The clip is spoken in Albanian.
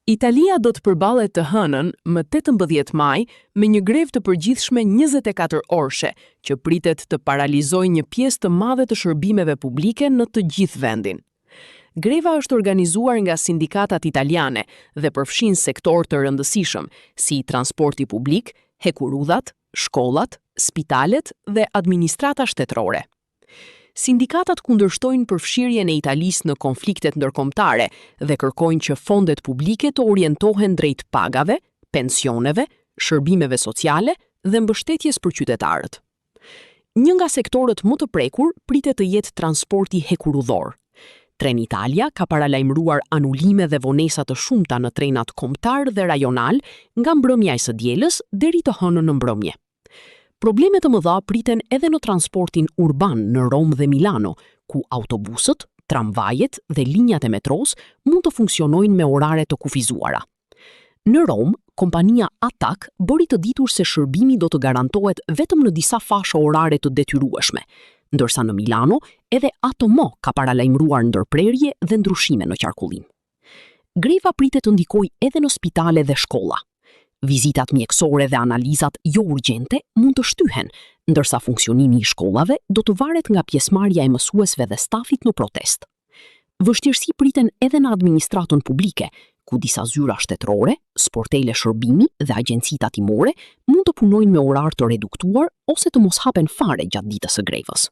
Italia do të përballet të hënën më 18 maj me një grevë të përgjithshme 24 orëshe, që pritet të paralizojë një pjesë të madhe të shërbimeve publike në të gjithë vendin. Greva është organizuar nga sindikatat italiane dhe përfshin sektor të rëndësishëm, si transporti publik, hekurudhat, shkollat, spitalet dhe administrata shtetërore. Sindikatat kundërshtojnë përfshirjen e Italisë në konfliktet ndërkombëtare dhe kërkojnë që fondet publike të orientohen drejt pagave, pensioneve, shërbimeve sociale dhe mbështetjes për qytetarët. Një nga sektorët më të prekur pritet të jetë transporti hekurudhor. Trenitalia ka paralajmëruar anulime dhe vonesa të shumta në trenat kombëtar dhe rajonal nga mbrëmja e së dielës deri të hënën në mbrëmje. Probleme të mëdha priten edhe në transportin urban në Rom dhe Milano, ku autobusët, tramvajet dhe linjat e metros mund të funksionojnë me orare të kufizuara. Në Rom, kompania ATAC bëri të ditur se shërbimi do të garantohet vetëm në disa fashe orare të detyrueshme, ndërsa në Milano edhe ATMO ka paralajmëruar ndërprerje dhe ndryshime në qarkullim. Greva pritet të ndikojë edhe në spitale dhe shkolla. Vizitat mjekësore dhe analizat jo urgjente mund të shtyhen, ndërsa funksionimi i shkollave do të varet nga pjesëmarrja e mësuesve dhe stafit në protestë. Vështirësi priten edhe në administratën publike, ku disa zyra shtetërore, sportele shërbimi dhe agjenci tatimore mund të punojnë me orar të reduktuar ose të mos hapen fare gjatë ditës së grevës.